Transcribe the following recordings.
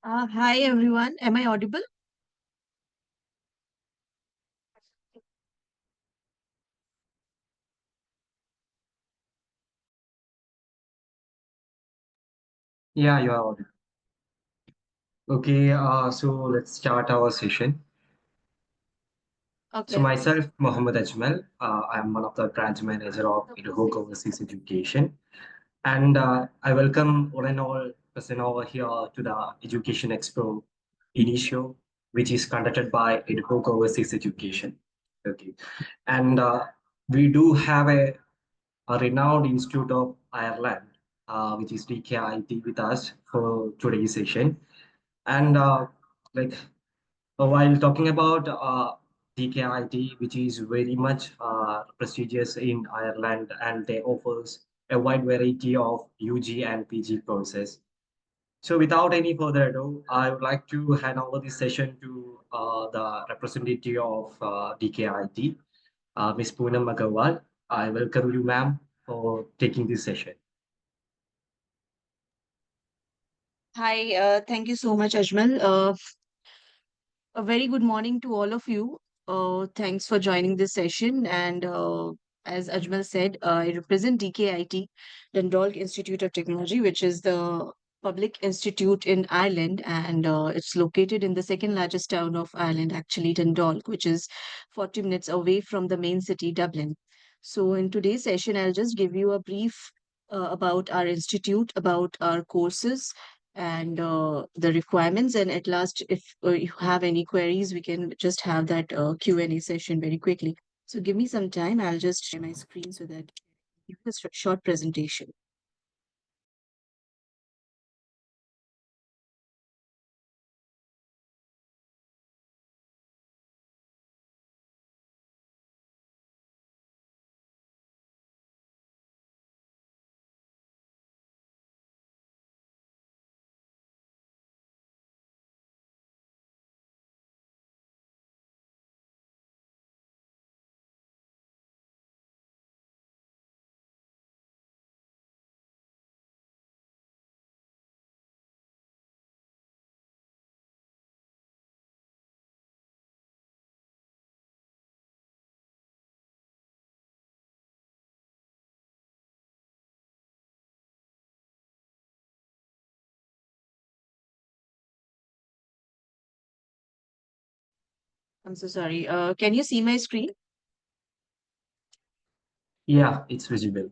Hi everyone. Am I audible? Yeah, you are audible. Okay, so let's start our session. So Okay. myself, Mohammed Ajmal, I'm one of the branch manager of Edu Overseas Education, and I welcome one and all person over here to the Education Expo INICIO, which is conducted by Edu Overseas Education. Okay, and we do have a renowned institute of Ireland, which is DkIT, with us for today's session. And like while talking about DkIT, which is very much prestigious in Ireland, and they offers a wide variety of UG and PG courses. So without any further ado, I would like to hand over this session to the representative of DkIT, Ms. Poonam Agarwal. I welcome you, ma'am, for taking this session. Hi. Thank you so much, Ajmal. A very good morning to all of you. Thanks for joining this session. And as Ajmal said, I represent DkIT, Dundalk Institute of Technology, which is the public institute in Ireland, and it's located in the second largest town of Ireland, actually, Dundalk, which is 40 minutes away from the main city, Dublin. So, in today's session, I'll just give you a brief about our institute, about our courses, and the requirements. And at last, if you have any queries, we can just have that Q&A session very quickly. So give me some time. I'll just share my screen so that give a short presentation. I'm so sorry. Can you see my screen? Yeah, it's visible.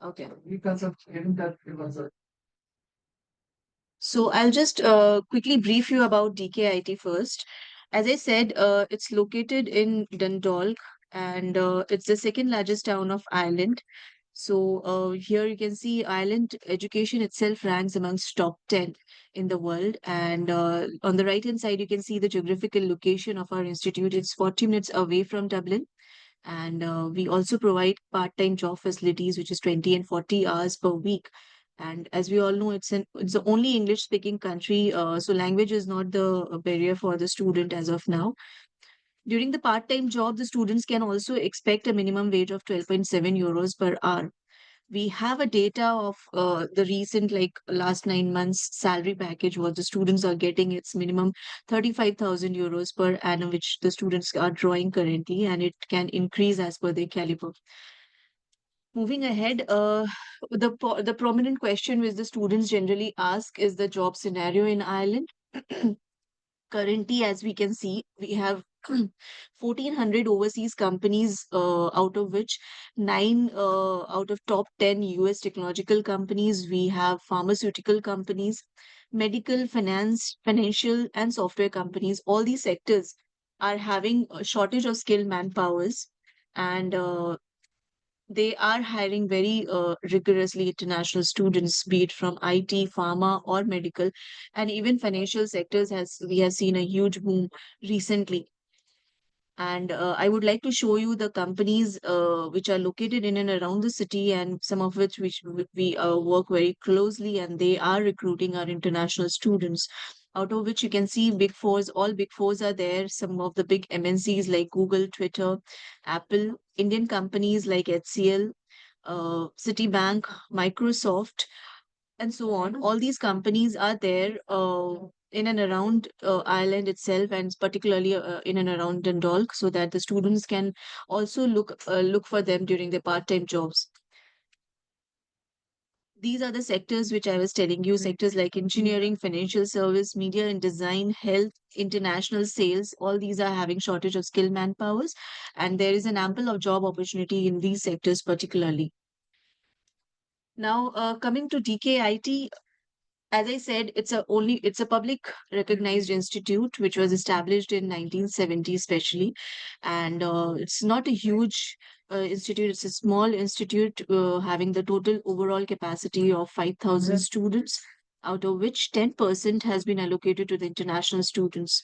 Okay. So I'll just quickly brief you about DKIT first. As I said, it's located in Dundalk, and it's the second largest town of Ireland. So here you can see Ireland education itself ranks amongst top 10 in the world. And on the right hand side, you can see the geographical location of our institute. It's 40 minutes away from Dublin. And we also provide part-time job facilities, which is 20 and 40 hours per week. And as we all know, it's the only English-speaking country, so language is not the barrier for the student as of now. During the part-time job, the students can also expect a minimum wage of 12.7 euros per hour. We have a data of the recent, like last 9 months salary package, what the students are getting. It's minimum 35,000 euros per annum, which the students are drawing currently, and it can increase as per their caliber. Moving ahead, the prominent question which the students generally ask is the job scenario in Ireland. Currently, as we can see, we have 1,400 overseas companies, out of which nine out of top 10 US technological companies. We have pharmaceutical companies, medical, finance, financial, and software companies. All these sectors are having a shortage of skilled manpowers, and they are hiring very rigorously international students, be it from IT, pharma, or medical, and even financial sectors. Has We have seen a huge boom recently. And I would like to show you the companies which are located in and around the city, and some of which we work very closely, and they are recruiting our international students. Out of which you can see Big Fours, all Big Fours are there. Some of the big MNCs like Google, Twitter, Apple, Indian companies like HCL, Citibank, Microsoft. and so on. All these companies are there in and around Ireland itself, and particularly in and around Dundalk, so that the students can also look for them during their part-time jobs. These are the sectors which I was telling you, sectors like engineering, financial service, media and design, health, international sales. All these are having shortage of skilled manpowers, and there is an ample of job opportunity in these sectors particularly. Now, coming to DkIT, as I said, it's a public recognized institute which was established in 1970, especially, and it's not a huge institute. It's a small institute having the total overall capacity of 5,000 students, out of which 10% has been allocated to the international students.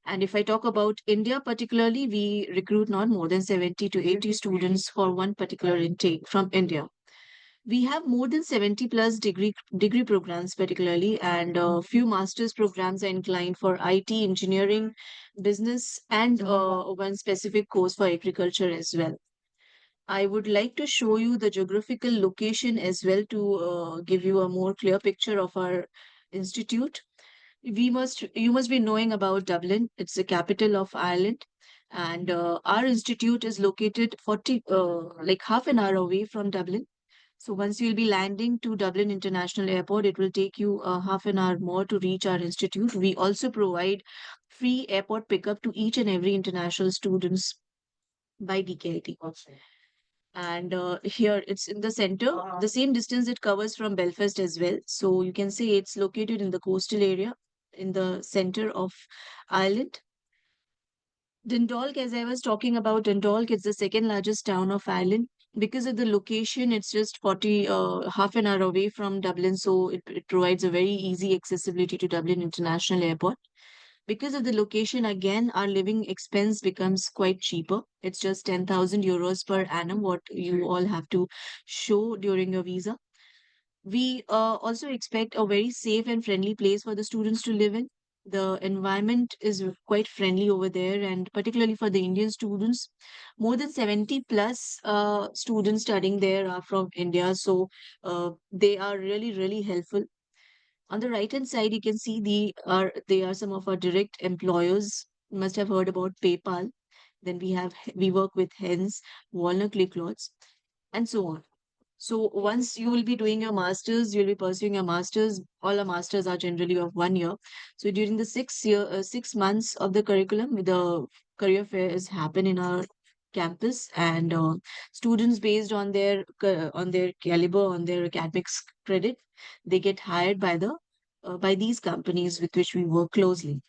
And if I talk about India particularly, we recruit not more than 70 to 80 students for one particular intake from India. We have more than 70 plus degree programs particularly, and a few master's programs are inclined for IT, engineering, business, and one specific course for agriculture as well. I would like to show you the geographical location as well to give you a more clear picture of our institute. You must be knowing about Dublin. It's the capital of Ireland, and our institute is located 40 like half an hour away from Dublin. So once you'll be landing to Dublin International Airport, it will take you half an hour more to reach our institute. We also provide free airport pickup to each and every international students by DkIT. And here it's in the center, the same distance it covers from Belfast as well. So you can say it's located in the coastal area in the center of Ireland. Dundalk, as I was talking about, Dundalk is the second largest town of Ireland. Because of the location, it's just 40, half an hour away from Dublin, so it provides a very easy accessibility to Dublin International Airport. Because of the location, again, our living expense becomes quite cheaper. It's just 10,000 euros per annum, what you all have to show during your visa. We also expect a very safe and friendly place for the students to live in. The environment is quite friendly over there, and particularly for the Indian students, more than 70 plus students studying there are from India. So they are really, really helpful. On the right hand side, you can see they are some of our direct employers. You must have heard about PayPal. Then we work with Hens, Walnut Cloths, and so on. So once you will be doing your masters, you'll be pursuing your masters. All our masters are generally of 1 year. So during the 6 months of the curriculum, the career fairs happen in our campus, and students based on their caliber, on their academics credit, they get hired by these companies with which we work closely.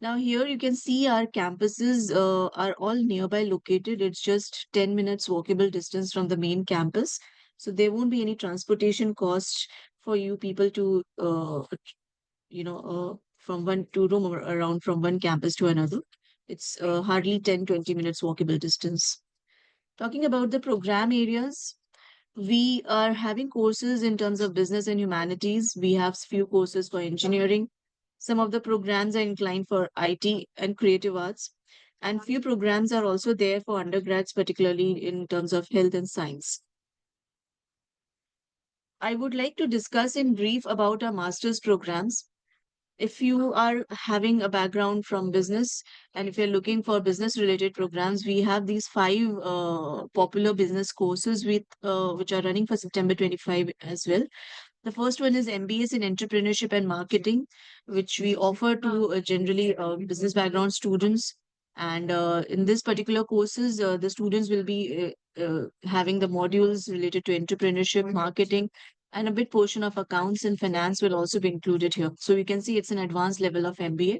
Now, here you can see our campuses are all nearby located. It's just 10 minutes walkable distance from the main campus. So there won't be any transportation costs for you people to, from one to roam around from one campus to another. It's hardly 10-20 minutes walkable distance. Talking about the program areas, we are having courses in terms of business and humanities. We have few courses for engineering. Some of the programs are inclined for IT and creative arts. And few programs are also there for undergrads, particularly in terms of health and science. I would like to discuss in brief about our master's programs. If you are having a background from business and if you're looking for business related programs, we have these five popular business courses which are running for September 25 as well. The first one is MBS in Entrepreneurship and Marketing, which we offer to generally business background students. And in this particular courses, the students will be having the modules related to entrepreneurship, marketing, and a bit portion of accounts and finance will also be included here. So you can see it's an advanced level of MBA.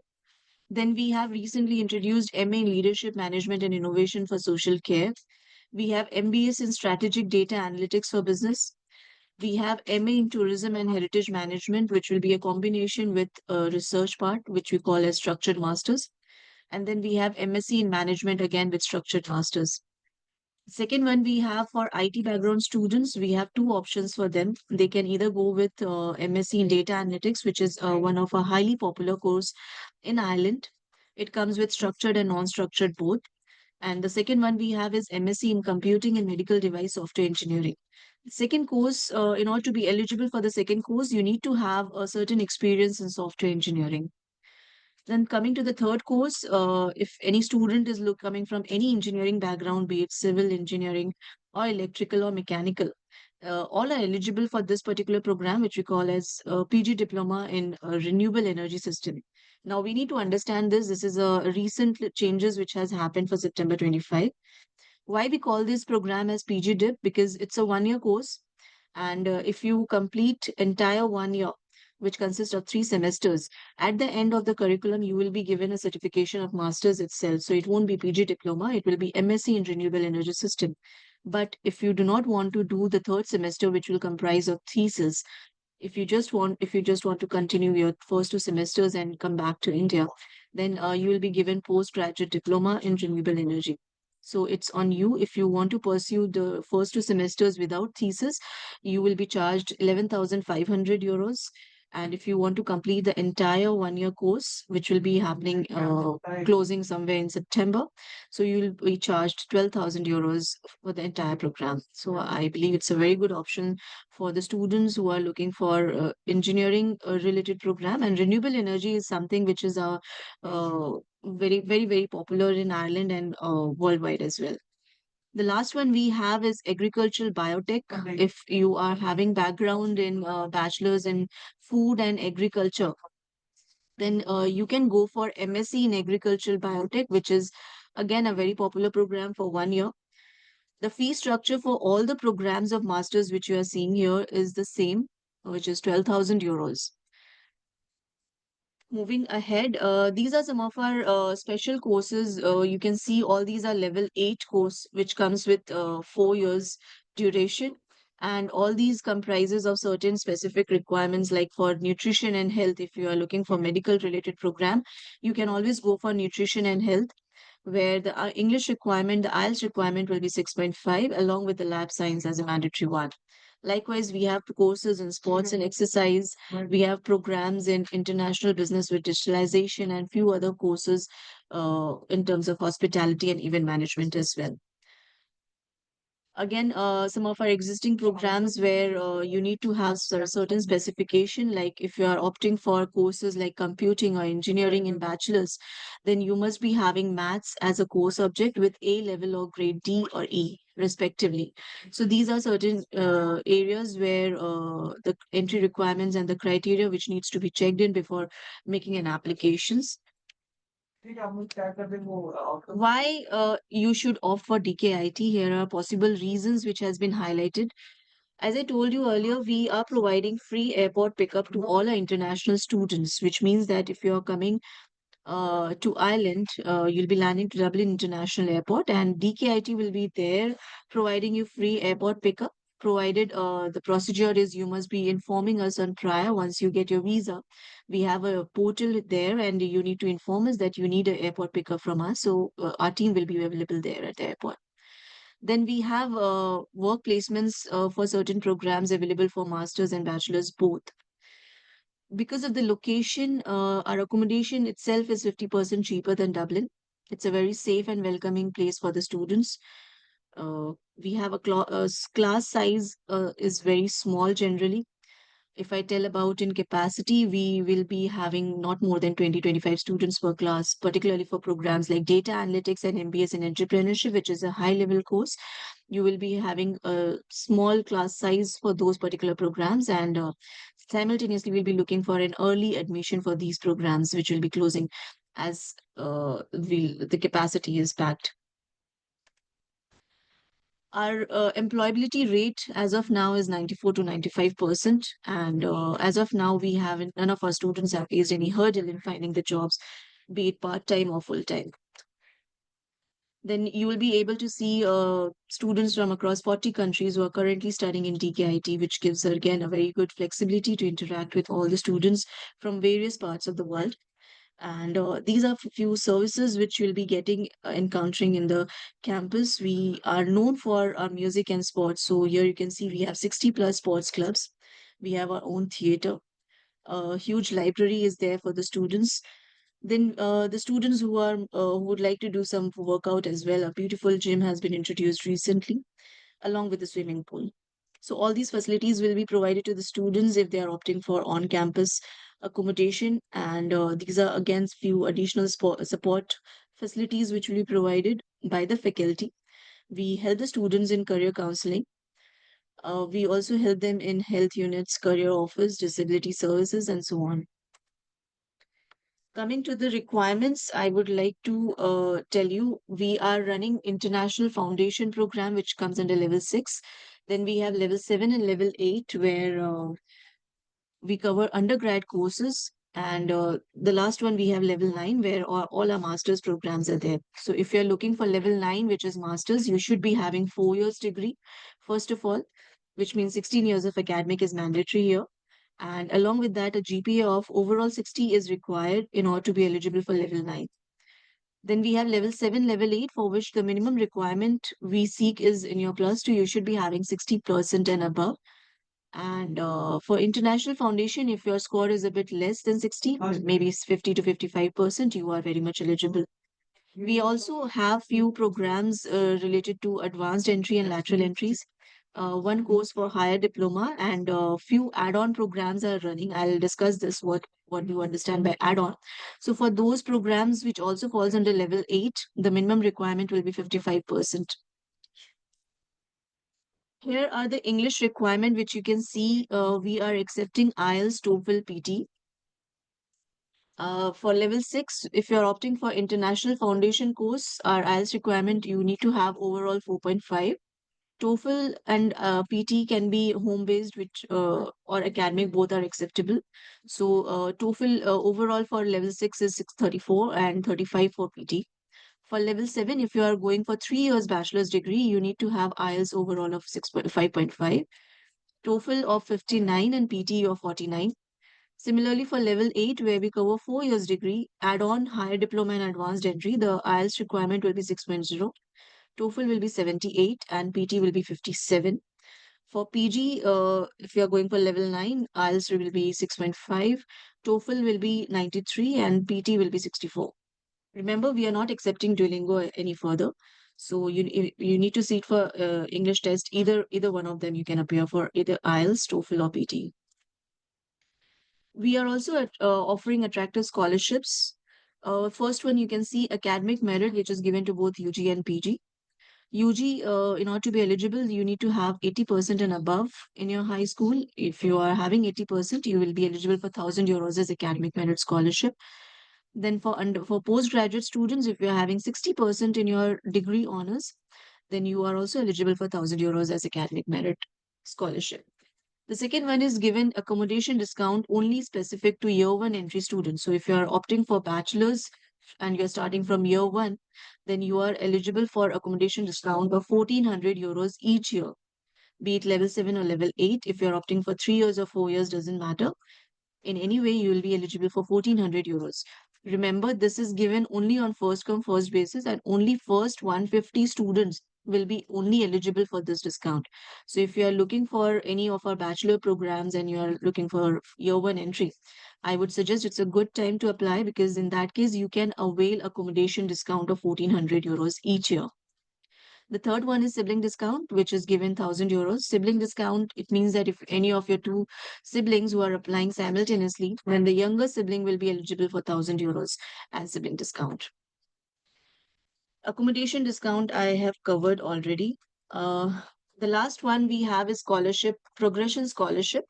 Then we have recently introduced MA in Leadership Management and Innovation for Social Care. We have MBS in Strategic Data Analytics for Business. We have MA in Tourism and Heritage Management, which will be a combination with a research part, which we call as Structured Masters. And then we have MSc in Management again with Structured Masters. Second one we have for IT background students, we have two options for them. They can either go with MSc in Data Analytics, which is one of a highly popular course in Ireland. It comes with structured and non-structured both. And the second one we have is MSc in Computing and Medical Device Software Engineering. Second course, in order to be eligible for the second course, you need to have a certain experience in software engineering. Then coming to the third course, if any student is coming from any engineering background, be it civil engineering or electrical or mechanical, all are eligible for this particular program, which we call as PG Diploma in Renewable Energy System. Now we need to understand this. This is a recent changes which has happened for September 25. Why we call this program as PG DIP? Because it's a 1 year course, and if you complete entire 1 year, which consists of 3 semesters, at the end of the curriculum, you will be given a certification of master's itself. So it won't be PG diploma, it will be MSc in Renewable Energy System. But if you do not want to do the third semester, which will comprise of thesis, if you just want to continue your first 2 semesters and come back to India, then you will be given postgraduate diploma in renewable energy. So it's on you. If you want to pursue the first 2 semesters without thesis, you will be charged 11,500 euros. And if you want to complete the entire 1 year course, which will be happening closing somewhere in September, so you will be charged 12,000 euros for the entire program. So I believe it's a very good option for the students who are looking for engineering related program. And renewable energy is something which is very, very, very popular in Ireland and worldwide as well. The last one we have is agricultural biotech. If you are having background in bachelor's in food and agriculture, then you can go for MSc in agricultural biotech, which is again a very popular program for 1 year. The fee structure for all the programs of masters which you are seeing here is the same, which is 12,000 euros. Moving ahead, these are some of our special courses. You can see all these are level 8 course, which comes with 4 years duration. And all these comprises of certain specific requirements, like for nutrition and health. If you are looking for medical related program, you can always go for nutrition and health, where the English requirement, the IELTS requirement will be 6.5, along with the lab science as a mandatory one. Likewise, we have courses in sports and exercise. We have programs in international business with digitalization and few other courses in terms of hospitality and event management as well. Again, some of our existing programs where you need to have certain specification, like if you are opting for courses like computing or engineering in bachelor's, then you must be having maths as a core subject with A level or grade D or E respectively. So these are certain areas where the entry requirements and the criteria which needs to be checked in before making an applications. Why you should opt for DkIT? Here are possible reasons which has been highlighted. As I told you earlier, we are providing free airport pickup to all our international students, which means that if you are coming to Ireland, you'll be landing to Dublin International Airport, and DkIT will be there providing you free airport pickup. Provided the procedure is you must be informing us on prior once you get your visa. We have a portal there, and you need to inform us that you need an airport pickup from us. So our team will be available there at the airport. Then we have work placements for certain programs available for masters and bachelors both. Because of the location, our accommodation itself is 50% cheaper than Dublin. It's a very safe and welcoming place for the students. We have class size is very small generally. If I tell about in capacity, we will be having not more than 20-25 students per class, particularly for programs like data analytics and MBS in entrepreneurship, which is a high level course. You will be having a small class size for those particular programs, and simultaneously, we'll be looking for an early admission for these programs, which will be closing as the capacity is packed. Our employability rate as of now is 94 to 95%. And as of now, we haven't, none of our students have faced any hurdle in finding the jobs, be it part time or full time. Then you will be able to see students from across 40 countries who are currently studying in DkIT, which gives again a very good flexibility to interact with all the students from various parts of the world. And these are few services which you'll be getting encountering in the campus. We are known for our music and sports. So here you can see we have 60 plus sports clubs. We have our own theater. A huge library is there for the students. Then the students who would like to do some workout as well, a beautiful gym has been introduced recently, along with the swimming pool. So all these facilities will be provided to the students if they are opting for on-campus accommodation, and these are again few additional support facilities which will be provided by the faculty. We help the students in career counseling. We also help them in health units, career office, disability services, and so on. Coming to the requirements, I would like to tell you we are running international foundation program, which comes under level 6. Then we have level 7 and level 8, where we cover undergrad courses. And the last one, we have level 9, where all our master's programs are there. So if you're looking for level 9, which is master's, you should be having 4 years degree, first of all, which means 16 years of academic is mandatory here. And along with that, a GPA of overall 60 is required in order to be eligible for level 9. Then we have level 7, level 8, for which the minimum requirement we seek is in your plus 2, you should be having 60% and above. And for international foundation, if your score is a bit less than 60, maybe it's 50 to 55%, you are very much eligible. We also have few programs related to advanced entry and lateral entries. One course for higher diploma, and few add-on programs are running. I'll discuss this what you understand by add-on. So for those programs which also falls under level 8, the minimum requirement will be 55%. Here are the English requirement which you can see. We are accepting IELTS, TOEFL, PT. For level 6, if you're opting for international foundation course, our IELTS requirement, you need to have overall 4.5. TOEFL and PT can be home-based, which or academic, both are acceptable. So TOEFL overall for level 6 is 634 and 35 for PT. For level 7, if you are going for 3 years bachelor's degree, you need to have IELTS overall of 5.5, TOEFL of 59 and PT of 49. Similarly, for level 8, where we cover 4 years degree, add-on, higher diploma and advanced entry, the IELTS requirement will be 6.0, TOEFL will be 78, and PT will be 57. For PG, if you are going for level 9, IELTS will be 6.5, TOEFL will be 93, and PT will be 64. Remember, we are not accepting Duolingo any further. So you need to sit for English test. Either one of them you can appear for, either IELTS, TOEFL, or PT. We are also offering attractive scholarships. First one, you can see academic merit, which is given to both UG and PG. UG, in order to be eligible, you need to have 80% and above in your high school. If you are having 80%, you will be eligible for 1,000 euros as academic merit scholarship. Then for postgraduate students, if you're having 60% in your degree honors, then you are also eligible for 1,000 euros as academic merit scholarship. The second one is given accommodation discount only specific to year one entry students. So if you are opting for bachelor's and you're starting from year one, then you are eligible for accommodation discount of 1,400 euros each year, be it level 7 or level 8. If you're opting for 3 years or 4 years, doesn't matter. In any way, you will be eligible for 1,400 euros. Remember, this is given only on first come, first basis, and only first 150 students will be only eligible for this discount. So if you are looking for any of our bachelor programs and you are looking for year one entry, I would suggest it's a good time to apply, because in that case, you can avail accommodation discount of 1,400 euros each year. The third one is sibling discount, which is given 1,000 euros. Sibling discount, it means that if any of your two siblings who are applying simultaneously, then the younger sibling will be eligible for 1,000 euros as sibling discount. Accommodation discount I have covered already. The last one we have is scholarship, progression scholarship.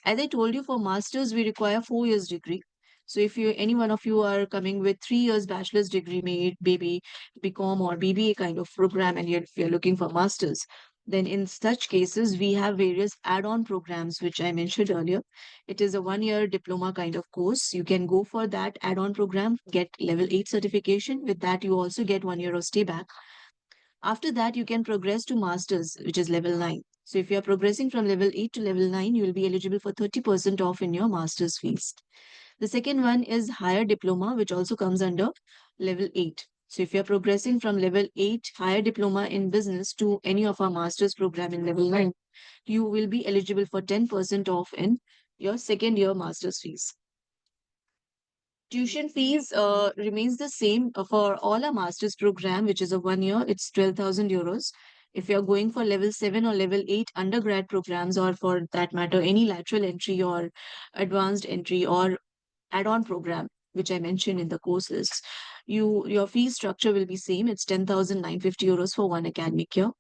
As I told you, for masters, we require 4 years degree. So if you any one of you are coming with 3 years bachelor's degree, made maybe BCom or BBA kind of program, and you're looking for masters, then in such cases we have various add-on programs which I mentioned earlier. It is a 1 year diploma kind of course. You can go for that add-on program, get level 8 certification. With that, you also get 1 year of stay back. After that, you can progress to masters, which is level 9. So if you are progressing from level 8 to level 9, you will be eligible for 30% off in your master's fees. The second one is higher diploma, which also comes under level 8. So if you're progressing from level 8 higher diploma in business to any of our master's program in level 9, you will be eligible for 10% off in your second year master's fees. Tuition fees remains the same for all our master's program, which is a 1 year. It's 12,000 euros. If you're going for level 7 or level 8 undergrad programs, or for that matter, any lateral entry or advanced entry or add-on program, which I mentioned in the course lists, your fee structure will be same. It's 10,950 euros for one academic year.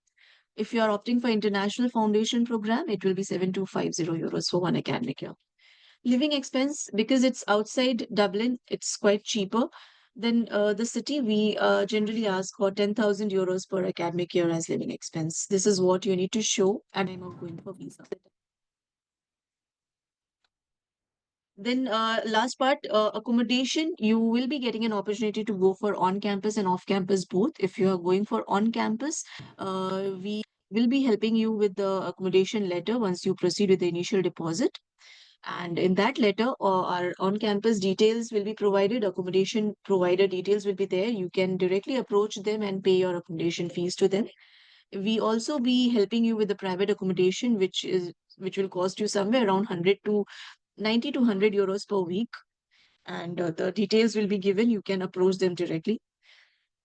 If you are opting for international foundation program, it will be 7,250 euros for one academic year. Living expense, because it's outside Dublin, it's quite cheaper than the city. We generally ask for 10,000 euros per academic year as living expense. This is what you need to show at the time of going for visa. Then last part, accommodation, you will be getting an opportunity to go for on-campus and off-campus both. If you are going for on-campus, we will be helping you with the accommodation letter once you proceed with the initial deposit. And in that letter, our on-campus details will be provided, accommodation provider details will be there. You can directly approach them and pay your accommodation fees to them. We also be helping you with the private accommodation, which will cost you somewhere around 100 to 90 to 100 euros per week. And the details will be given. You can approach them directly.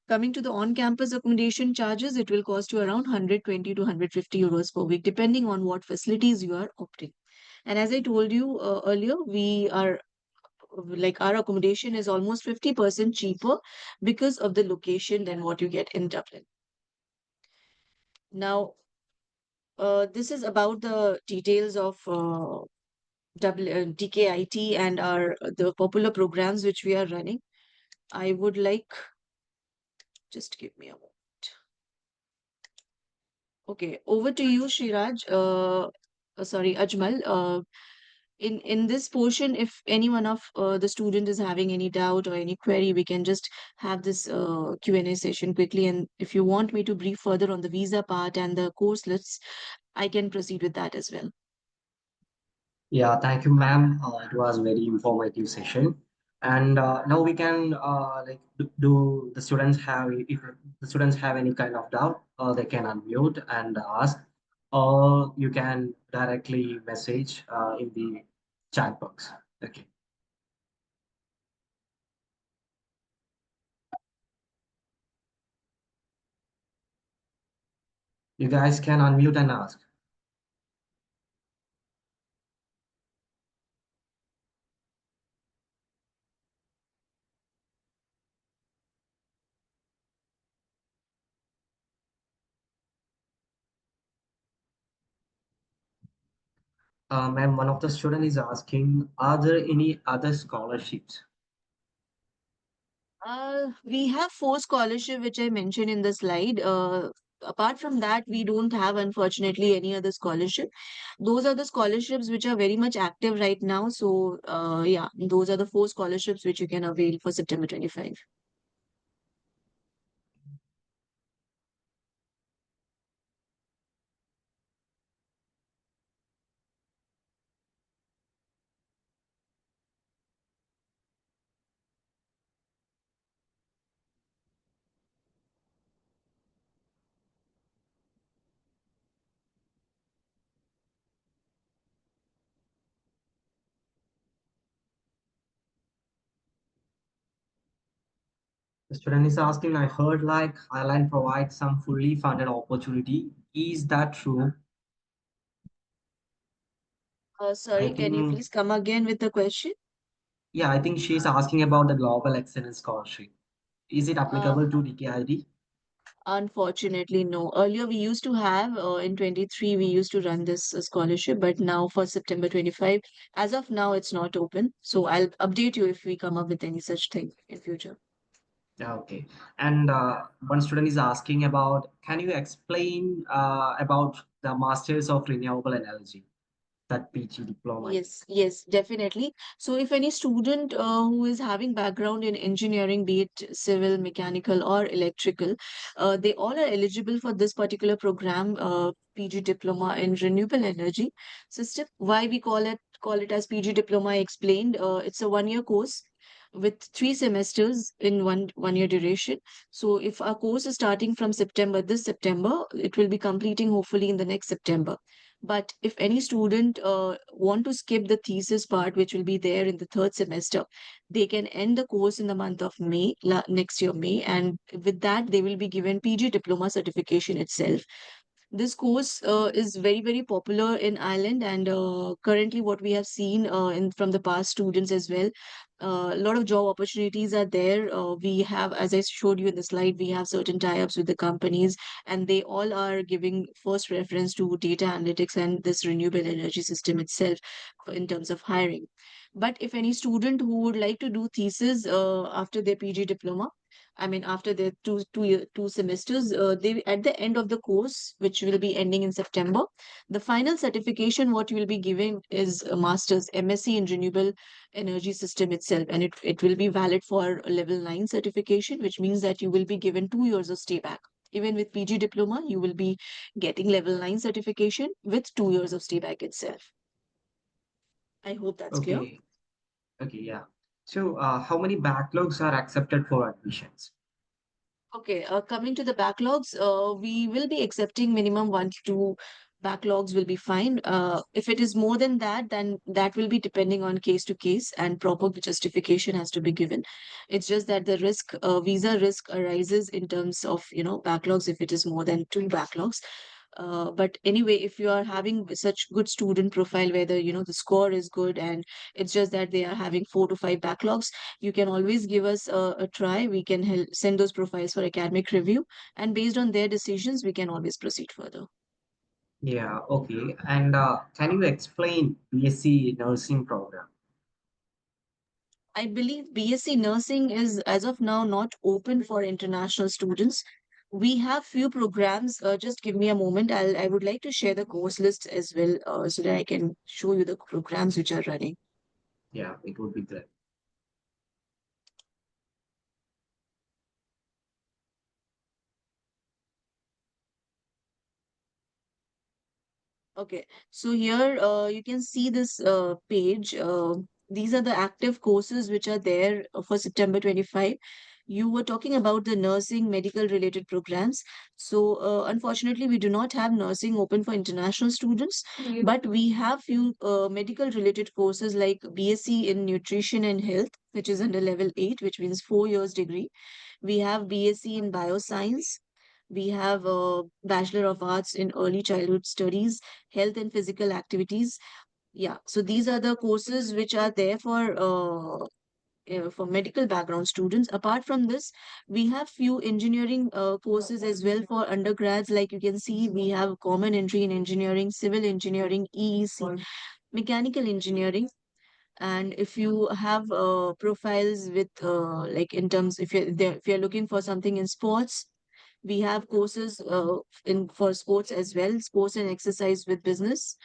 Coming to the on-campus accommodation charges, it will cost you around 120 to 150 euros per week, depending on what facilities you are opting. And as I told you earlier, we are like our accommodation is almost 50% cheaper because of the location than what you get in Dublin. Now, this is about the details of DkIT and our the popular programs which we are running. I would like, just give me a moment. Okay, over to you, Shiraj. Sorry, Ajmal. In this portion, if any one of the student is having any doubt or any query, we can just have this Q&A session quickly. And if you want me to brief further on the visa part and the course lists, I can proceed with that as well. Yeah, thank you, ma'am. It was very informative session. And now we can do the students have, if the students have any kind of doubt, they can unmute and ask, or you can directly message in the chat box. Okay. You guys can unmute and ask. Ma'am, one of the student is asking, are there any other scholarships? We have four scholarship which I mentioned in the slide. Apart from that, we don't have, unfortunately, any other scholarship. Those are the scholarships which are very much active right now. So, yeah, those are the four scholarships which you can avail for September 25. The student is asking, I heard like Highline provides some fully funded opportunity. Is that true? I Sorry, can you think, please come again with the question? yeah, I think she's asking about the Global Excellence Scholarship. Is it Uh, applicable to DkIT? Unfortunately, no. Earlier, we used to have, in 23, we used to run this scholarship, but now for September 25, as of now, it's not open. So I'll update you if we come up with any such thing in future. Yeah, okay. And one student is asking about, can you explain about the Masters of Renewable Energy, that PG diploma? Yes, yes, definitely. So if any student who is having background in engineering, be it civil, mechanical, or electrical, they all are eligible for this particular program, PG diploma in renewable energy system. Why we call it as PG diploma? I explained. It's a 1 year course with 3 semesters in one year duration. So if our course is starting from September, this September, it will be completing hopefully in the next September. But if any student want to skip the thesis part, which will be there in the third semester, they can end the course in the month of May, next year, May, and with that, they will be given PG diploma certification itself. This course is very, very popular in Ireland, and currently, what we have seen in from the past students as well, a lot of job opportunities are there. We have, as I showed you in the slide, we have certain tie-ups with the companies, and they all are giving first reference to data analytics and this renewable energy system itself in terms of hiring. But if any student who would like to do thesis after their PG diploma, I mean, after the two semesters, they at the end of the course, which will be ending in September, the final certification what you will be given is a master's MSc in renewable energy system itself, and it will be valid for a level 9 certification, which means that you will be given 2 years of stay back. Even with PG diploma, you will be getting level 9 certification with 2 years of stay back itself. I hope that's clear. Okay. Okay. Yeah. So, how many backlogs are accepted for admissions? Okay, coming to the backlogs, we will be accepting minimum 1 to 2 backlogs will be fine. If it is more than that, then that will be depending on case to case and proper justification has to be given. It's just that the risk, visa risk arises in terms of, backlogs if it is more than 2 backlogs. But anyway, if you are having such good student profile where the score is good and it's just that they are having 4 to 5 backlogs, you can always give us a try. We can help send those profiles for academic review, and based on their decisions, we can always proceed further. Yeah. Okay. And can you explain BSc nursing program? I believe BSc nursing is, as of now, not open for international students. We have few programs. Just give me a moment. I would like to share the course lists as well, so that I can show you the programs which are running. Yeah, it would be great. Okay, so here you can see this page. These are the active courses which are there for September 25. You were talking about the nursing medical related programs. So unfortunately, we do not have nursing open for international students, but we have few medical related courses like BSc in nutrition and health, which is under level 8, which means 4 years degree. We have BSc in bioscience. We have a Bachelor of Arts in Early Childhood Studies, Health and Physical Activities. Yeah, so these are the courses which are there for medical background students. Apart from this, we have few engineering courses as well for undergrads. Like you can see, we have common entry in engineering, civil engineering, EEC, mechanical engineering. And if you have profiles with like in terms, if you're looking for something in sports, we have courses in for sports as well, sports and exercise with business.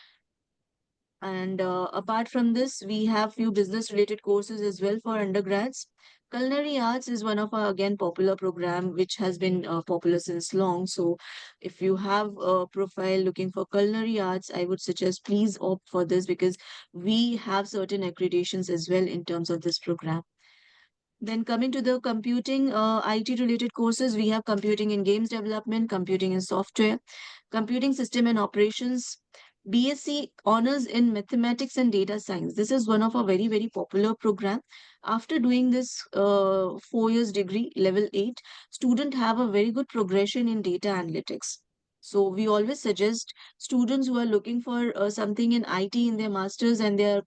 And apart from this, we have few business related courses as well for undergrads. Culinary arts is one of our again popular program which has been popular since long. So if you have a profile looking for culinary arts, I would suggest please opt for this because we have certain accreditations as well in terms of this program. Then coming to the computing, IT related courses, we have computing in games development, computing in software, computing system and operations, BSc honors in mathematics and data science. This is one of a very, very popular program. After doing this 4 years degree, level 8, student have a very good progression in data analytics. So we always suggest students who are looking for something in IT in their masters and they are,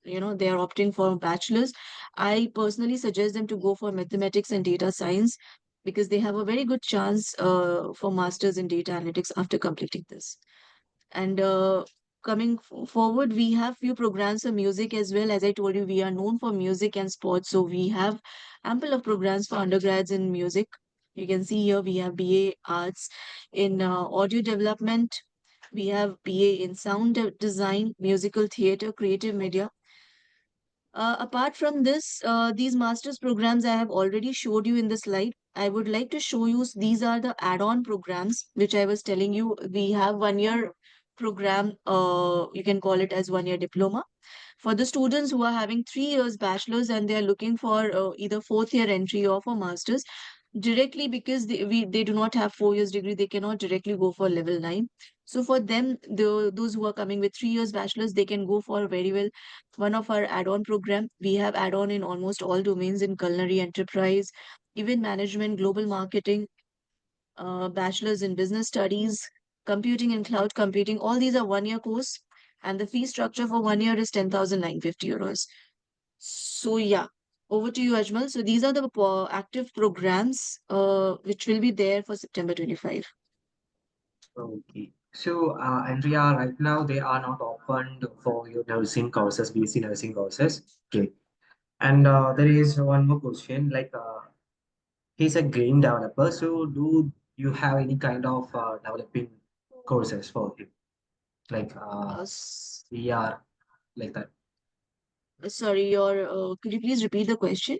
they are opting for bachelor's. I personally suggest them to go for mathematics and data science because they have a very good chance for masters in data analytics after completing this. And coming forward, we have few programs for music as well. As I told you, we are known for music and sports, so we have ample of programs for undergrads in music. You can see here we have BA Arts in audio development. We have BA in sound design, musical theater, creative media. Apart from this, these master's programs I have already showed you in the slide. I would like to show you these are the add-on programs which I was telling you. We have 1 year program, you can call it as 1 year diploma. For the students who are having 3 years bachelor's and they are looking for either fourth year entry or for master's, directly because they do not have 4 years degree, they cannot directly go for level 9. So for them, those who are coming with 3 years bachelor's, they can go for very well one of our add-on program. We have add-on in almost all domains in culinary enterprise, event management, global marketing, bachelor's in business studies, computing and cloud computing. All these are 1 year course, and the fee structure for 1 year is 10,950 euros. So yeah, over to you, Ajmal. So these are the active programs which will be there for September 25. Okay. So, Andrea, right now they are not opened for your nursing courses, BSc nursing courses. Okay. And there is one more question, like he's a game developer. So, do you have any kind of developing courses for him, like Uh, s- VR, like that? Sorry, could you please repeat the question?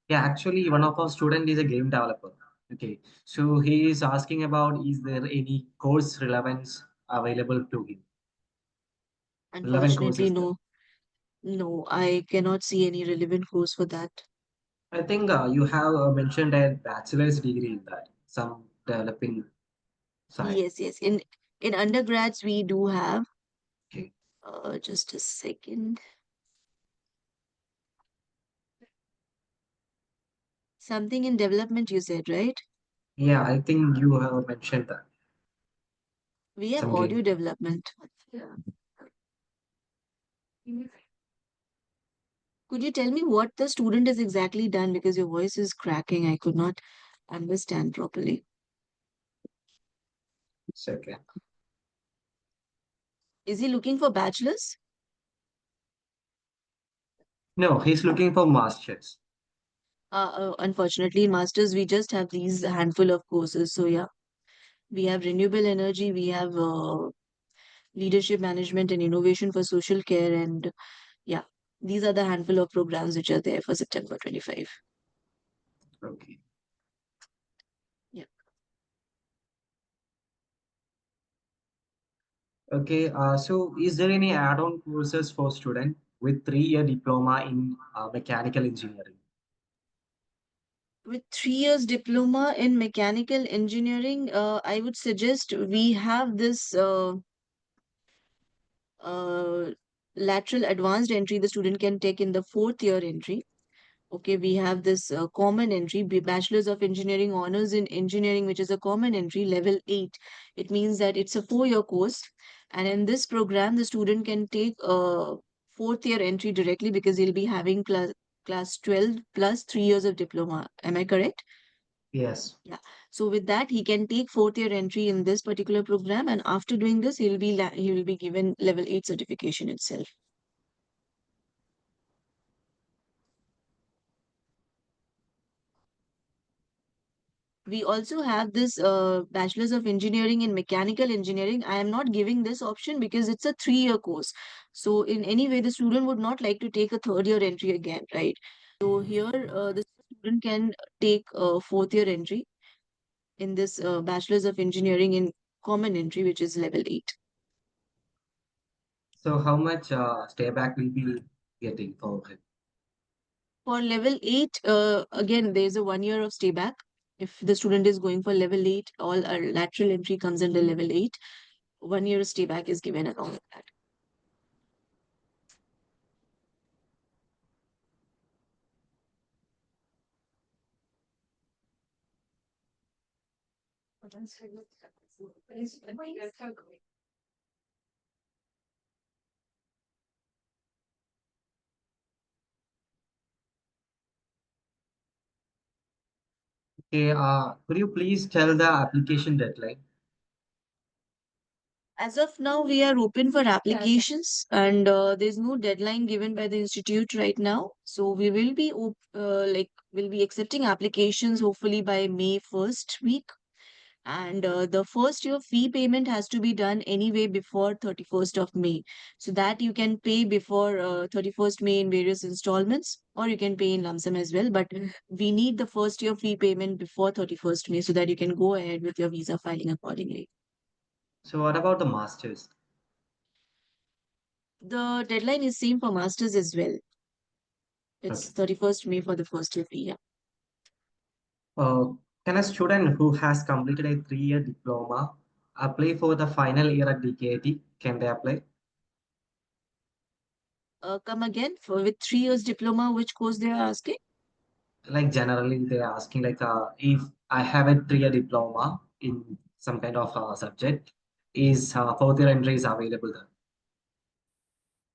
Yeah, actually, one of our student is a game developer. Okay, so he is asking about is there any course relevance available to him? Relevant Unfortunately, courses. no. No, I cannot see any relevant course for that. I think you have mentioned a bachelor's degree in that, some developing side. Yes, yes. In undergrads, we do have. Okay. Just a second. Something in development, you said, right? Yeah, I think you have mentioned that. We have Some game. audio development. Yeah. Could you tell me what the student has exactly done? Because your voice is cracking. I could not understand properly. Second. Is he looking for bachelor's? No, he's looking for masters. Unfortunately, in masters, we just have these handful of courses. So yeah, we have renewable energy, we have leadership management and innovation for social care, and yeah, these are the handful of programs which are there for September 25. Okay. Yeah. Okay. So is there any add-on courses for student with 3-year diploma in mechanical engineering? With 3 years diploma in mechanical engineering, I would suggest we have this uh, lateral advanced entry the student can take in the fourth year entry. Okay, we have this common entry, Bachelor's of Engineering Honors in Engineering, which is a common entry, level 8. It means that it's a 4 year course. And in this program, the student can take a fourth year entry directly because he'll be having class 12 plus 3 years of diploma. Am I correct? Yes. Yeah. So with that, he can take fourth year entry in this particular program. And after doing this, he will be given level 8 certification itself. We also have this bachelor's of engineering in mechanical engineering. I am not giving this option because it's a 3 year course, so in any way the student would not like to take a third year entry again, right? So here the student can take a fourth year entry in this bachelor's of engineering in common entry, which is level 8. So how much stay back will be getting for him? For level 8, again there's a 1 year of stay back. If the student is going for level 8, all lateral entry comes under level 8. 1 year stay back is given along with that. Okay. Could you please tell the application deadline? As of now, we are open for applications, and there's no deadline given by the institute right now. So we will be we'll be accepting applications hopefully by May first week. And the first year fee payment has to be done anyway before 31st of May, so that you can pay before 31st May in various installments, or you can pay in lump sum as well. But we need the first year fee payment before 31st May so that you can go ahead with your visa filing accordingly. So what about the masters? The deadline is same for masters as well. It's Okay. 31st May for the first year fee. Yeah. Uh, can a student who has completed a 3-year diploma apply for the final year at DkIT? Can they apply? Come again for with 3 years diploma, which course they are asking? Like generally, they're asking like if I have a 3-year diploma in some kind of subject, is fourth year entry is available there?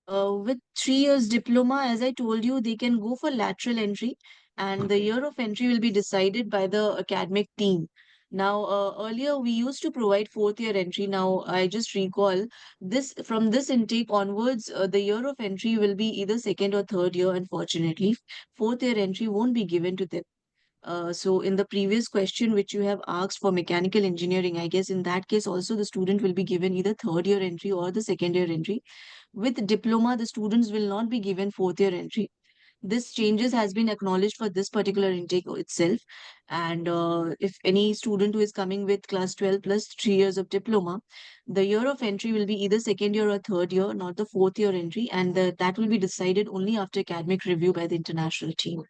With 3 years diploma, as I told you, they can go for lateral entry, and the Okay. year of entry will be decided by the academic team. Now, earlier we used to provide fourth year entry. Now, I just recall this from this intake onwards, the year of entry will be either second or third year. Unfortunately, fourth year entry won't be given to them. So in the previous question which you have asked for mechanical engineering, I guess in that case also the student will be given either third year entry or the second year entry. With diploma, the students will not be given fourth year entry. This changes has been acknowledged for this particular intake itself. And if any student who is coming with class 12 plus 3 years of diploma, the year of entry will be either second year or third year, not the fourth year entry. And that will be decided only after academic review by the international team.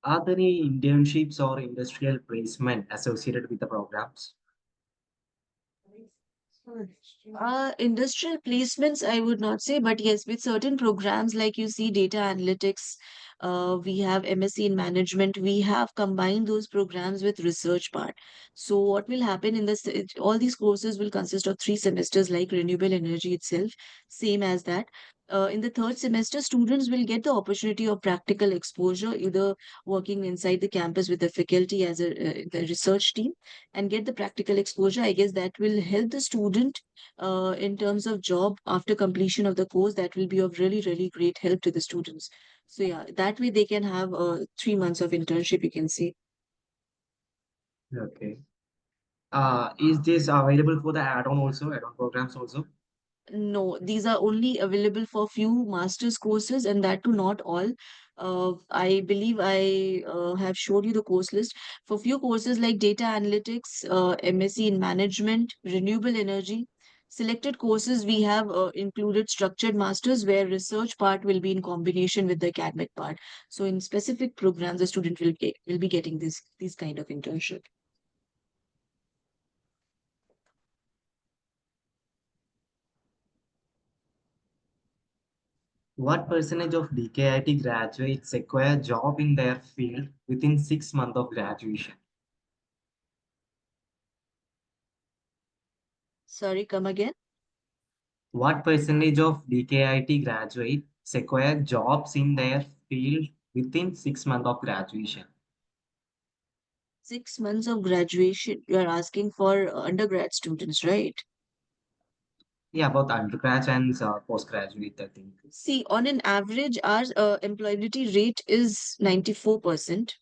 Are there any internships or industrial placement associated with the programs? Industrial placements, I would not say, but yes, with certain programs like you see data analytics, we have MSc in management, we have combined those programs with research part. So what will happen in this, all these courses will consist of 3 semesters like renewable energy itself, same as that. In the third semester, students will get the opportunity of practical exposure, either working inside the campus with the faculty as the research team and get the practical exposure. I guess that will help the student in terms of job after completion of the course. That will be of really, really great help to the students. So yeah, that way they can have 3 months of internship, you can say. Okay. Is this available for the add-on also, add-on programs also? No, these are only available for few master's courses, and that too not all. I believe I have showed you the course list. For few courses like data analytics, MSc in management, renewable energy, selected courses we have included structured masters where research part will be in combination with the academic part. So in specific programs, the student will be getting this kind of internship. What percentage of DkIT graduates secure a job in their field within 6 months of graduation? Sorry, come again. What percentage of DkIT graduates secure jobs in their field within 6 months of graduation? 6 months of graduation. You are asking for undergrad students, right? Yeah, both undergrad and postgraduate, I think. See, on an average, our employability rate is 94%.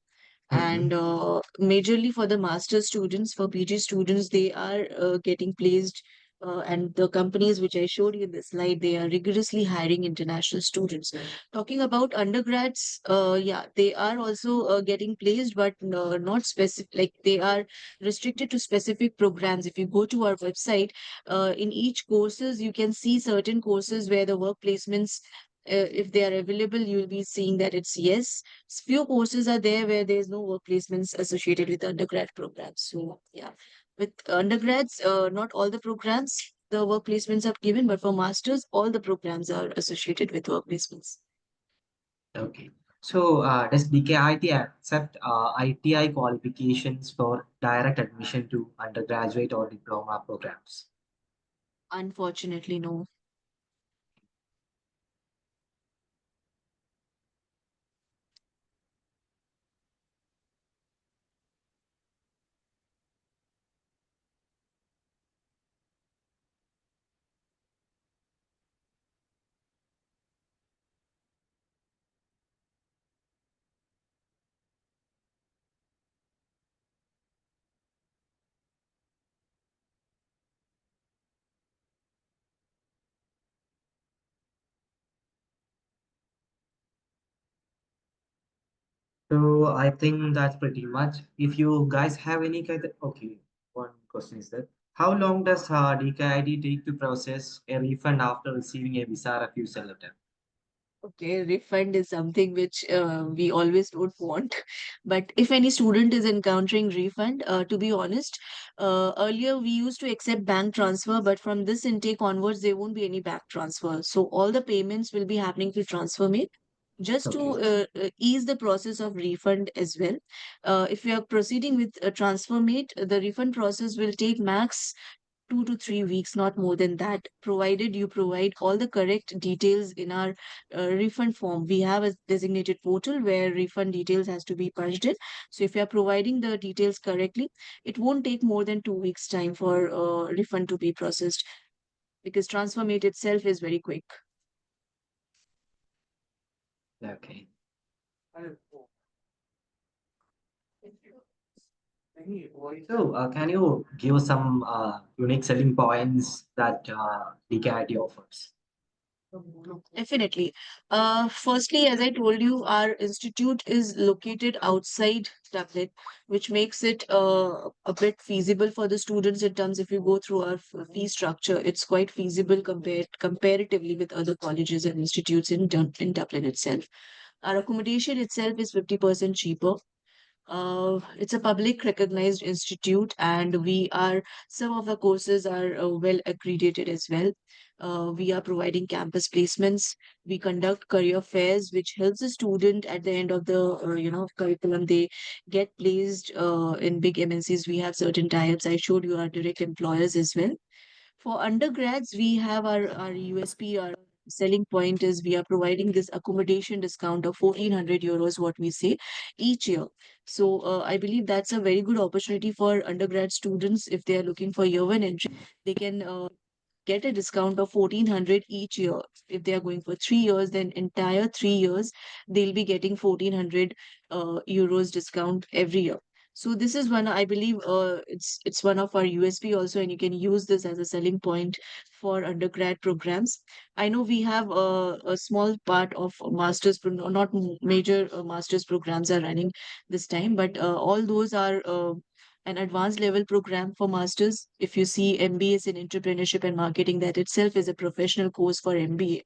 And Mhm. majorly for the master students, for PG students, they are getting placed. And the companies which I showed you in the slide, they are rigorously hiring international students. Talking about undergrads, yeah, they are also getting placed, but not specific, like they are restricted to specific programs. If you go to our website, in each courses, you can see certain courses where the work placements, if they are available, you'll be seeing that it's yes. Few courses are there where there's no work placements associated with the undergrad programs. So yeah, with undergrads, not all the programs the work placements are given, but for masters, all the programs are associated with work placements. Okay. So, does DkIT accept ITI qualifications for direct admission to undergraduate or diploma programs? Unfortunately, no. So I think that's pretty much. If you guys have any kind of, okay, one question is that how long does DkIT take to process a refund after receiving a visa refusal letter? Okay, refund is something which we always don't want. But if any student is encountering refund, to be honest, earlier we used to accept bank transfer, but from this intake onwards, there won't be any bank transfer. So all the payments will be happening through TransferMate just to Okay. ease the process of refund as well. If you are proceeding with a TransferMate, the refund process will take max 2 to 3 weeks, not more than that, provided you provide all the correct details in our refund form. We have a designated portal where refund details has to be punched in. So if you are providing the details correctly, it won't take more than 2 weeks time for refund to be processed because TransferMate itself is very quick. Okay. So, can you give some unique selling points that DKIT offers? Definitely. Firstly, as I told you, our institute is located outside Dublin, which makes it a bit feasible for the students in terms if you go through our fee structure, it's quite feasible comparatively with other colleges and institutes in Dublin itself. Our accommodation itself is 50% cheaper. It's a public recognized institute, and some of the courses are well accredited as well. We are providing campus placements. We conduct career fairs, which helps the student at the end of the curriculum. They get placed in big MNCs. We have certain tie-ups. I showed you our direct employers as well. For undergrads, we have our USP, our selling point is we are providing this accommodation discount of 1,400 euros, what we say, each year. So I believe that's a very good opportunity for undergrad students if they are looking for year one entry. They can get a discount of 1,400 each year. If they are going for 3 years, then entire 3 years, they'll be getting 1,400 euros discount every year. So this is one, I believe, it's one of our USP also, and you can use this as a selling point for undergrad programs. I know we have a small part of not major masters programs are running this time, but all those are an advanced level program for masters. If you see MBAs in entrepreneurship and marketing, that itself is a professional course for MBA.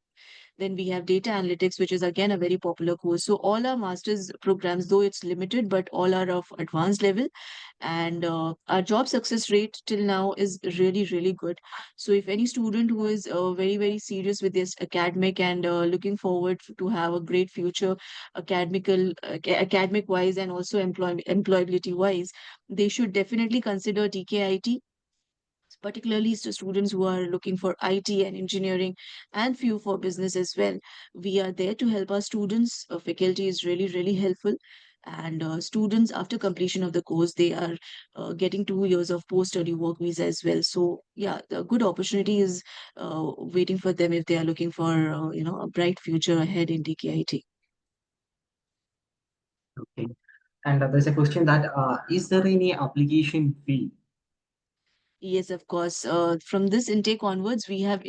Then we have data analytics, which is again a very popular course. So all our master's programs, though it's limited, but all are of advanced level. And our job success rate till now is really, really good. So if any student who is very, very serious with this academic and looking forward to have a great future, academic wise and also employability wise, they should definitely consider DkIT, particularly to students who are looking for IT and engineering and few for business as well. We are there to help our students. Faculty is really, really helpful. And students, after completion of the course, they are getting 2 years of post-study work visa as well. So, yeah, the good opportunity is waiting for them if they are looking for, a bright future ahead in DKIT. Okay. And there's a question that is there any application fee? Yes, of course. From this intake onwards, we have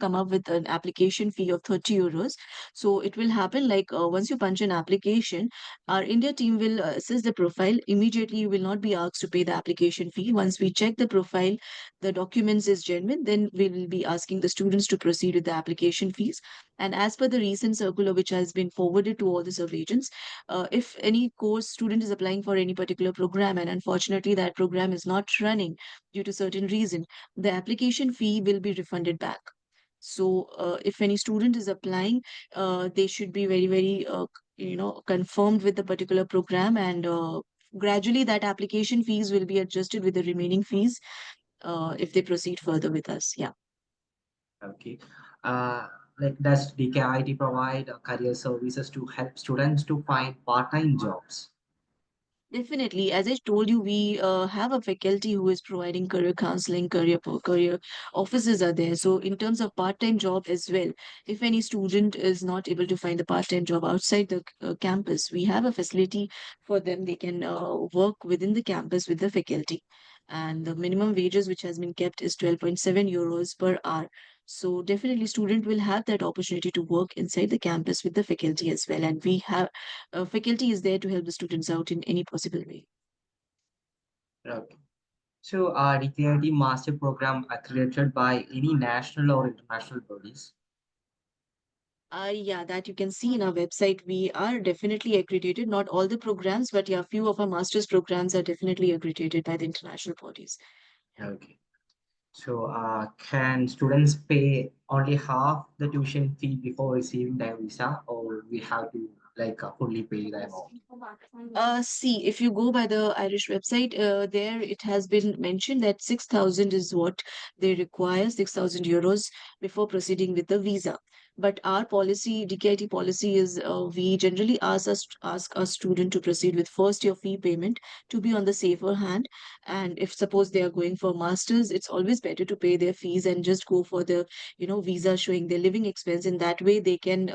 come up with an application fee of 30 euros. So it will happen like once you punch an application, our India team will assess the profile. Immediately, you will not be asked to pay the application fee. Once we check the profile, the documents is genuine, then we will be asking the students to proceed with the application fees. And as per the recent circular, which has been forwarded to all the surveillance, if any course student is applying for any particular program and unfortunately that program is not running due to certain reason, the application fee will be refunded back. So if any student is applying, they should be very, very, confirmed with the particular program, and gradually that application fees will be adjusted with the remaining fees if they proceed further with us. Yeah. Okay. Uh, like does DKIT provide career services to help students to find part-time jobs? Definitely. As I told you, we have a faculty who is providing career counseling, career offices are there. So in terms of part-time job as well, if any student is not able to find the part-time job outside the campus, we have a facility for them. They can work within the campus with the faculty. and the minimum wages which has been kept is 12.7 euros per hour. So definitely student will have that opportunity to work inside the campus with the faculty as well, and we have faculty is there to help the students out in any possible way. Okay. So, DkIT master program accredited by any national or international bodies? Yeah, that you can see in our website. We are definitely accredited, not all the programs, but yeah, few of our master's programs are definitely accredited by the international bodies. Okay. So, can students pay only half the tuition fee before receiving their visa, or we have to like fully pay the amount? See, if you go by the Irish website, there it has been mentioned that 6,000 is what they require, 6,000 euros before proceeding with the visa. But our policy, DKIT policy is we generally ask a student to proceed with first year fee payment to be on the safer hand. And if suppose they are going for masters, it's always better to pay their fees and just go for the, visa showing their living expense. In that way, they can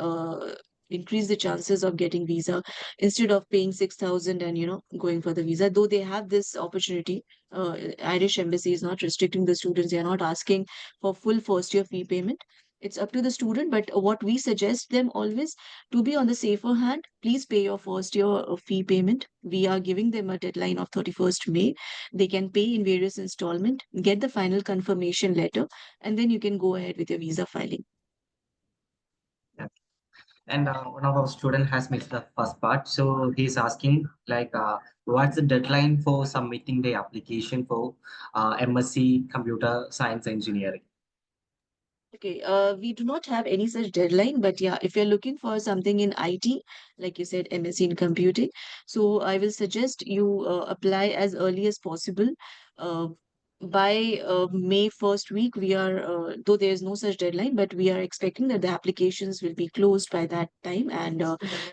increase the chances of getting visa instead of paying 6,000 and going for the visa. Though they have this opportunity, Irish embassy is not restricting the students. They are not asking for full first year fee payment. It's up to the student, but what we suggest them always, to be on the safer hand, please pay your first year fee payment. We are giving them a deadline of 31st May. They can pay in various installment, get the final confirmation letter, and then you can go ahead with your visa filing. Yeah. And one of our student has missed the first part, so he's asking like, what's the deadline for submitting the application for MSc Computer Science Engineering? Okay, we do not have any such deadline, but yeah, if you're looking for something in IT, like you said, MSc in computing, so I will suggest you apply as early as possible. Uh, by May first week, we are, though there is no such deadline, but we are expecting that the applications will be closed by that time. And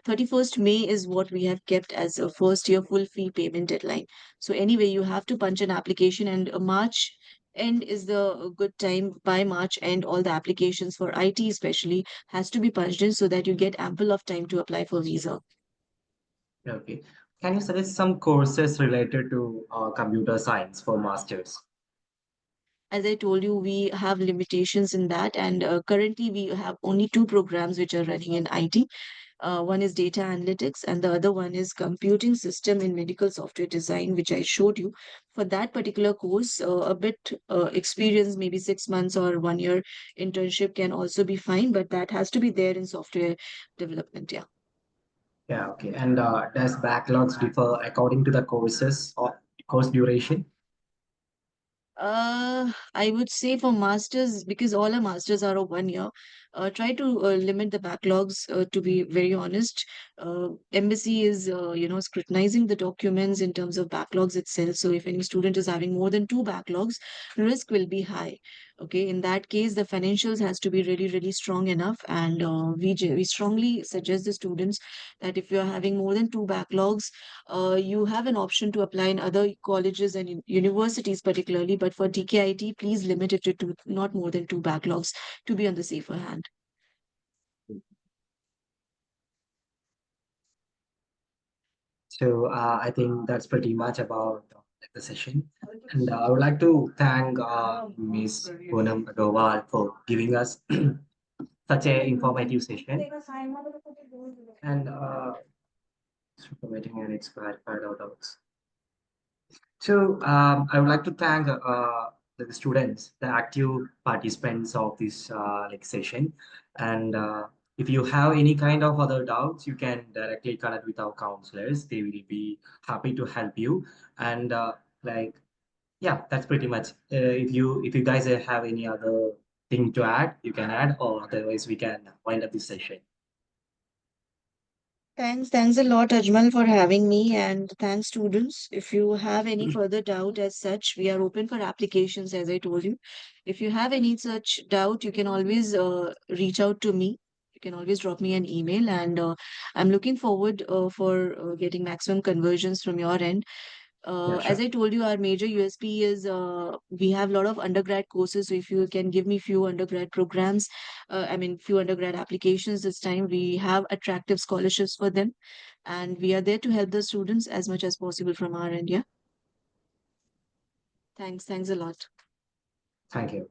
31st May is what we have kept as a first year full fee payment deadline. So anyway, you have to punch an application, and March end is the good time. By March end, all the applications for IT especially has to be punched in so that you get ample of time to apply for visa. Okay. Can you suggest some courses related to computer science for masters? As I told you, we have limitations in that, and currently we have only two programs which are running in IT. One is data analytics, and the other one is computing system in medical software design, which I showed you. For that particular course, a bit experience, maybe 6 months or 1 year internship can also be fine, but that has to be there in software development. Yeah. Yeah, okay. And does backlogs differ according to the courses or course duration? I would say for masters, because all our masters are of 1 year, try to limit the backlogs. To be very honest, embassy is, scrutinizing the documents in terms of backlogs itself. So if any student is having more than two backlogs, risk will be high. Okay, in that case, the financials has to be really, really strong enough, and we strongly suggest the students that if you are having more than two backlogs, you have an option to apply in other colleges and universities particularly, but for DKIT, please limit it to not more than two backlogs to be on the safer hand. So I think that's pretty much about the session. And I would like to thank Ms. Poonam Agarwal for giving us such a informative session and providing an clarified our doubts. So I would like to thank the students, the active participants of this like session. And if you have any kind of other doubts, you can directly connect with our counselors. They will be happy to help you. And like yeah, that's pretty much. If you guys have any other thing to add, you can add, or otherwise we can wind up this session. Thanks a lot, Ajmal, for having me, and thanks, students. If you have any further doubt as such, we are open for applications, as I told you. If you have any such doubt, you can always reach out to me. You can always drop me an email, and I'm looking forward for getting maximum conversions from your end. Yeah, As sure. I told you, our major USP is we have a lot of undergrad courses. So if you can give me few undergrad programs, few undergrad applications this time, we have attractive scholarships for them. And we are there to help the students as much as possible from our end. Yeah. Thanks. Thanks a lot. Thank you.